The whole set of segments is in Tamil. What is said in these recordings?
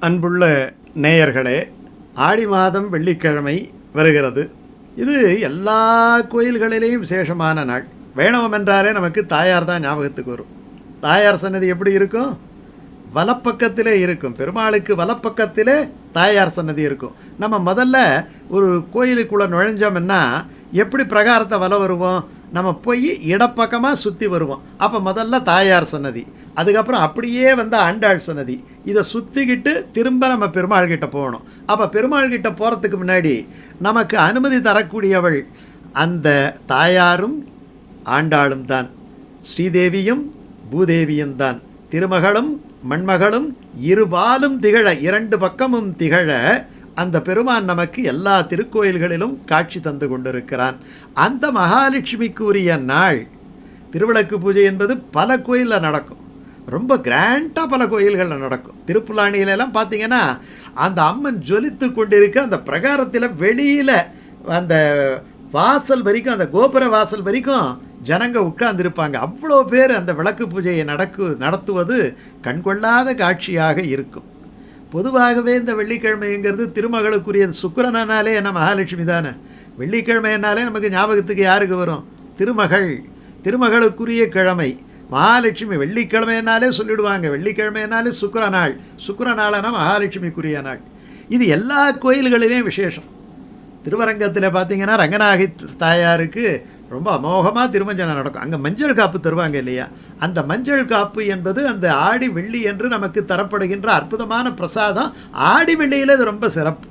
அன்புள்ள நேயர்களே, ஆடி மாதம் வெள்ளிக்கிழமை வருகிறது. இது எல்லா கோயில்களிலேயும் விசேஷமான நாள். வைணவம் என்றாலே நமக்கு தாயார் தான் ஞாபகத்துக்கு வரும். தாயார் சன்னதி எப்படி இருக்கும்? வலப்பக்கத்திலே இருக்கும். பெருமாளுக்கு வலப்பக்கத்திலே தாயார் சன்னதி இருக்கும். நம்ம முதல்ல ஒரு கோயிலுக்குள்ளே நுழைஞ்சோம்னா எப்படி பிரகாரத்தை வலம் வருவோம்? நம்ம போய் இடப்பக்கமாக சுற்றி வருவோம். அப்போ முதல்ல தாயார் சன்னதி, அதுக்கப்புறம் அப்படியே வந்து ஆண்டாள் சன்னதி. இதை சுற்றிக்கிட்டு திரும்ப நம்ம பெருமாள்கிட்ட போகணும். அப்போ பெருமாள்கிட்ட போகிறதுக்கு முன்னாடி நமக்கு அனுமதி தரக்கூடியவள் அந்த தாயாரும் ஆண்டாளும் தான். ஸ்ரீதேவியும் பூதேவியும் தான். திருமகளும் மண்மகளும் இருபாலும் திகழ, இரண்டு பக்கமும் திகழ அந்த பெருமான் நமக்கு எல்லா திருக்கோயில்களிலும் காட்சி தந்து கொண்டிருக்கிறான். அந்த மகாலட்சுமிக்கு உரிய நாள் திருவிளக்கு பூஜை என்பது பல கோயிலில் நடக்கும். ரொம்ப கிராண்டாக பல கோயில்களில் நடக்கும். திருப்புலானியிலெல்லாம் பார்த்தீங்கன்னா அந்த அம்மன் ஜொலித்து கொண்டிருக்க அந்த பிரகாரத்தில் வெளியில் அந்த வாசல் வரைக்கும், அந்த கோபுர வாசல் வரைக்கும் ஜனங்க உட்கார்ந்துருப்பாங்க. அவ்வளோ பேர் அந்த விளக்கு பூஜையை நடத்துவது கண்கொள்ளாத காட்சியாக இருக்கும். பொதுவாகவே இந்த வெள்ளிக்கிழமைங்கிறது திருமகளுக்குரியது. சுக்கிரனாலே என்ன மகாலட்சுமி தானே. வெள்ளிக்கிழமைனாலே நமக்கு ஞாபகத்துக்கு யாருக்கு வரும்? திருமகள். திருமகளுக்குரிய கிழமை மகாலட்சுமி. வெள்ளிக்கிழமைனாலே சொல்லிவிடுவாங்க, வெள்ளிக்கிழமைனாலே சுக்கிரநாள், சுக்கிரநாளனா மகாலட்சுமிக்குரிய நாள். இது எல்லா கோயில்களிலேயும் விசேஷம். திருவரங்கத்தில் பார்த்தீங்கன்னா ரங்கநாயகி தாயாருக்கு ரொம்ப அமோகமாக திருமஞ்சனம் நடக்கும். அங்கே மஞ்சள் காப்பு தருவாங்க இல்லையா? அந்த மஞ்சள் காப்பு என்பது அந்த ஆடி வெள்ளி என்று நமக்கு தரப்படுகின்ற அற்புதமான பிரசாதம். ஆடி வெள்ளியில் இது ரொம்ப சிறப்பு.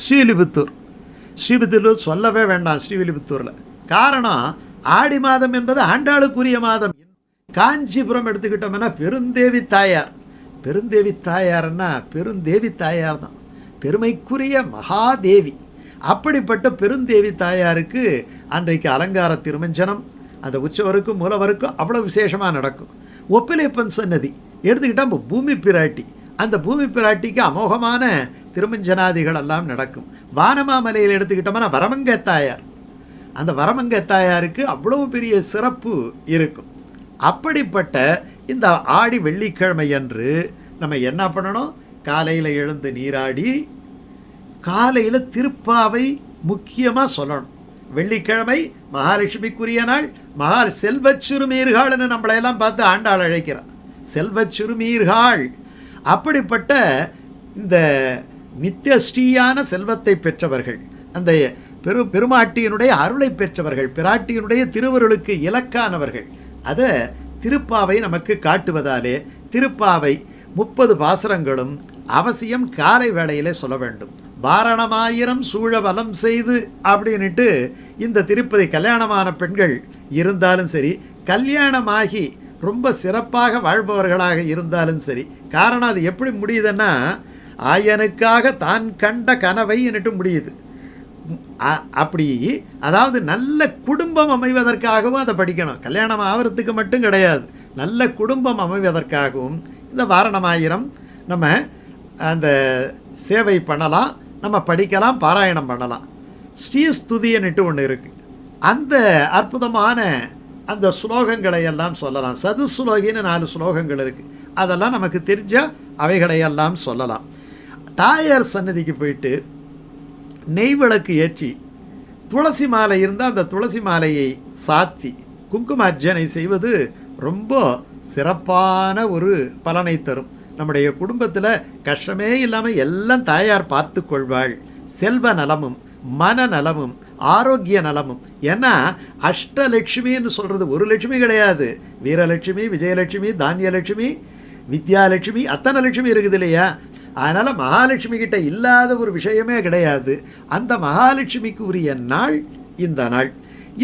ஸ்ரீவில்லிபுத்தூர் சொல்லவே வேண்டாம். ஸ்ரீவில்லிபுத்தூரில் காரணம், ஆடி மாதம் என்பது ஆண்டாளுக்குரிய மாதம். காஞ்சிபுரம் எடுத்துக்கிட்டோம்னா பெருந்தேவி தாயார். பெருந்தேவி தாயார்னா பெருந்தேவி தாயார் தான், பெருமைக்குரிய மகாதேவி. அப்படிப்பட்ட பெருந்தேவி தாயாருக்கு அன்றைக்கு அலங்கார திருமஞ்சனம் அந்த உற்சவருக்கும் மூலவருக்கும் அவ்வளோ விசேஷமாக நடக்கும். ஒப்பிலைப்பன் சன்னதி எடுத்துக்கிட்டால் பூமி பிராட்டி, அந்த பூமி பிராட்டிக்கு அமோகமான திருமஞ்சனாதிகள் எல்லாம் நடக்கும். வானமாமலையில் எடுத்துக்கிட்டோம்னா வரமங்கை தாயார், அந்த வரமங்கை தாயாருக்கு அவ்வளோ பெரிய சிறப்பு இருக்கும். அப்படிப்பட்ட இந்த ஆடி வெள்ளிக்கிழமை அன்று நம்ம என்ன பண்ணணும்? காலையில் எழுந்து நீராடி காலையில் திருப்பாவை முக்கியமாக சொல்லணும். வெள்ளிக்கிழமை மகாலட்சுமிக்குரிய நாள். செல்வச் சிறுமீர்காள்னு நம்மளையெல்லாம் பார்த்து ஆண்டாள் அழைக்கிறார். செல்வச் சிறுமீர்காள். அப்படிப்பட்ட இந்த நித்தியஸ்ரீயான செல்வத்தை பெற்றவர்கள், அந்த பெருமாட்டியினுடைய அருளை பெற்றவர்கள், பிராட்டியினுடைய திருவருளுக்கு இலக்கானவர்கள். அதை திருப்பாவை நமக்கு காட்டுவதாலே திருப்பாவை 30 பாசுரங்களும் அவசியம் காலை வேளையிலே சொல்ல வேண்டும். வாரணமாயிரம் சூழ வலம் செய்து அப்படின்ட்டு இந்த திருப்பதி கல்யாணமான பெண்கள் இருந்தாலும் சரி, கல்யாணமாகி ரொம்ப சிறப்பாக வாழ்பவர்களாக இருந்தாலும் சரி. காரணம் அது எப்படி முடியுதுன்னா, ஆயனுக்காக தான் கண்ட கனவை என்னட்டு முடியுது. அப்படி அதாவது நல்ல குடும்பம் அமைவதற்காகவும் அதை படிக்கணும். கல்யாணம் ஆகிறதுக்கு மட்டும் கிடையாது, நல்ல குடும்பம் அமைவதற்காகவும் இந்த வாரணமாயிரம் நம்ம அந்த சேவை பண்ணலாம், நம்ம படிக்கலாம், பாராயணம் பண்ணலாம். ஸ்ரீஸ்துதின்னுட்டு ஒன்று இருக்குது. அந்த அற்புதமான அந்த ஸ்லோகங்களை எல்லாம் சொல்லலாம். சதுஸ்லோகின்னு 4 ஸ்லோகங்கள் இருக்குது. அதெல்லாம் நமக்கு தெரிஞ்ச அவைகளையெல்லாம் சொல்லலாம். தாயார் சன்னதிக்கு போயிட்டு நெய் விளக்கு ஏற்றி துளசி மாலை இருந்தால் அந்த துளசி மாலையை சாத்தி குங்கும அர்ச்சனை செய்வது ரொம்ப சிறப்பான ஒரு பலனை தரும். நம்முடைய குடும்பத்தில் கஷ்டமே இல்லாமல் எல்லாம் தாயார் பார்த்து கொள்வாள். செல்வ நலமும் மனநலமும் ஆரோக்கிய நலமும். ஏன்னா அஷ்டலட்சுமின்னு சொல்கிறது ஒரு லட்சுமி கிடையாது. வீரலட்சுமி, விஜயலட்சுமி, தானியலட்சுமி, வித்யாலட்சுமி, அத்தனை லட்சுமி இருக்குது இல்லையா? அதனால் மகாலட்சுமி கிட்ட இல்லாத ஒரு விஷயமே கிடையாது. அந்த மகாலட்சுமிக்கு உரிய நாள் இந்த நாள்.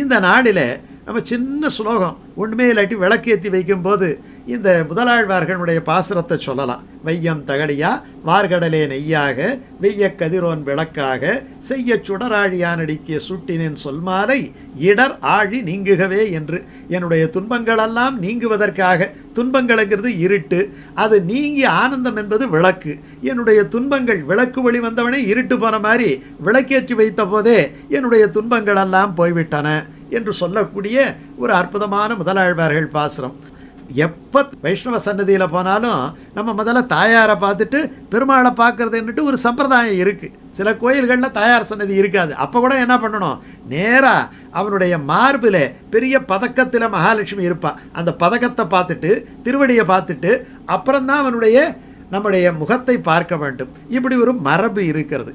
இந்த நாளில் நம்ம சின்ன ஸ்லோகம் ஒன்றுமே இல்லாட்டி விளக்கேற்றி வைக்கும்போது இந்த முதலாழ்வார்களுடைய பாசுரத்தை சொல்லலாம். வையம் தகடியா வார்கடலே நெய்யாக வெய்ய கதிரோன் விளக்காக செய்ய சுடராழியானடிக்கிய சுட்டினேன் சொல்மாலை இடர் ஆழி நீங்குகவே என்று. என்னுடைய துன்பங்களெல்லாம் நீங்குவதற்காக, துன்பங்களுங்கிறது இருட்டு, அது நீங்கி ஆனந்தம் என்பது விளக்கு. என்னுடைய துன்பங்கள் விளக்கு வழி வந்தவனே இருட்டு போன மாதிரி விளக்கேற்றி வைத்த போதே என்னுடைய துன்பங்களெல்லாம் போய்விட்டன என்று சொல்லக்கூடிய ஒரு அற்புதமான முதலாழ்வார்கள் பாசுரம். எப்போ வைஷ்ணவ சன்னதியில் போனாலும் நம்ம முதல்ல தாயாரை பார்த்துட்டு பெருமாளை பார்க்குறதுன்னுட்டு ஒரு சம்பிரதாயம் இருக்குது. சில கோயில்களில் தாயார் சன்னதி இருக்காது. அப்போ கூட என்ன பண்ணணும், நேராக அவனுடைய மார்பில் பெரிய பதக்கத்தில் மகாலட்சுமி இருப்பாள். அந்த பதக்கத்தை பார்த்துட்டு திருவடியை பார்த்துட்டு அப்புறம்தான் நம்முடைய முகத்தை பார்க்க வேண்டும். இப்படி ஒரு மரபு இருக்கிறது.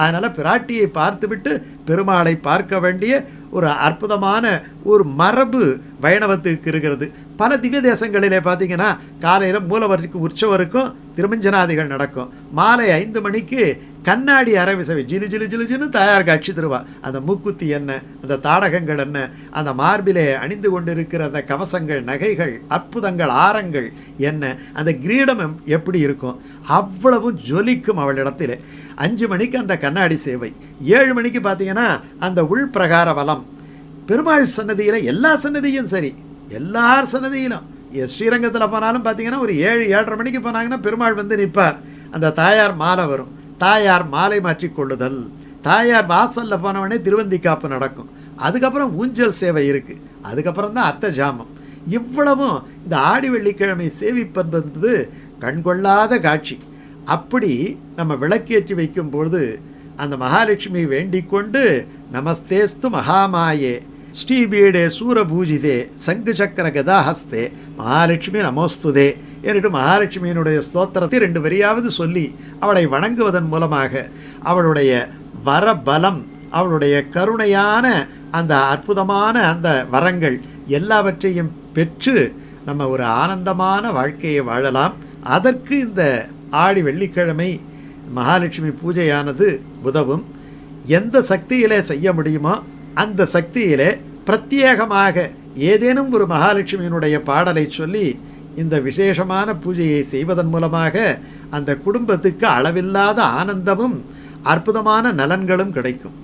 அதனால் பிராட்டியை பார்த்துவிட்டு பெருமாளை பார்க்க வேண்டிய ஒரு அற்புதமான ஒரு மரபு வைணவத்துக்கு இருக்கிறது. பல திவ்ய தேசங்களிலே பார்த்தீங்கன்னா காலையில் மூலவருக்கு உற்சவருக்கும் திருமஞ்சனாதிகள் நடக்கும். மாலை 5 மணிக்கு கண்ணாடி அரவிசவை ஜிலு ஜிலு ஜிலு ஜின்னு தாயார் காட்சி தருவா. அந்த மூக்குத்தி என்ன, அந்த தாடகங்கள் என்ன, அந்த மார்பிலே அணிந்து கொண்டிருக்கிற அந்த கவசங்கள், நகைகள், அற்புதங்கள், ஆரங்கள் என்ன, அந்த கிரீடம் எப்படி இருக்கும், அவ்வளவும் ஜொலிக்கும் அவளிடத்தில். 5 மணிக்கு அந்த கண்ணாடி சேவை. 7 மணிக்கு பார்த்தீங்கன்னா அந்த உள்பிரகார வலம். பெருமாள் சன்னதியில் எல்லா சன்னதியும் சரி, எல்லார் சன்னதியிலும் ஸ்ரீரங்கத்தில் போனாலும் பார்த்தீங்கன்னா ஒரு 7-7:30 மணிக்கு போனாங்கன்னா பெருமாள் வந்து நிற்பார். அந்த தாயார் மாலை வரும். தாயார் மாலை மாற்றி கொள்ளுதல். தாயார் வாசலில் போனவொடனே திருவந்தி காப்பு நடக்கும். அதுக்கப்புறம் ஊஞ்சல் சேவை இருக்குது. அதுக்கப்புறம் தான் அர்த்த ஜாமம். இவ்வளவும் இந்த ஆடி வெள்ளிக்கிழமை சேவிப்பது கண்கொள்ளாத காட்சி. அப்படி நம்ம விளக்கேற்றி வைக்கும்பொழுது அந்த மகாலட்சுமி வேண்டிக் கொண்டு நமஸ்தேஸ்து மகாமாயே ஸ்ரீபீடே சூரபூஜிதே சங்கு சக்கர கதாஹஸ்தே மகாலட்சுமி நமோஸ்துதே என்று மகாலட்சுமியினுடைய ஸ்தோத்திரத்தை 2 வரியாவது சொல்லி அவளை வணங்குவதன் மூலமாக அவளுடைய வரபலம், அவளுடைய கருணையான அந்த அற்புதமான அந்த வரங்கள் எல்லாவற்றையும் பெற்று நம்ம ஒரு ஆனந்தமான வாழ்க்கையை வாழலாம். அதற்கு இந்த ஆடி வெள்ளிக்கிழமை மகாலட்சுமி பூஜையானது உதவும். எந்த சக்தியிலே செய்ய முடியுமோ அந்த சக்தியிலே பிரத்யேகமாக ஏதேனும் ஒரு மகாலட்சுமியினுடைய பாடலை சொல்லி இந்த விசேஷமான பூஜையை செய்வதன் மூலமாக அந்த குடும்பத்துக்கு அளவில்லாத ஆனந்தமும் அற்புதமான நலன்களும் கிடைக்கும்.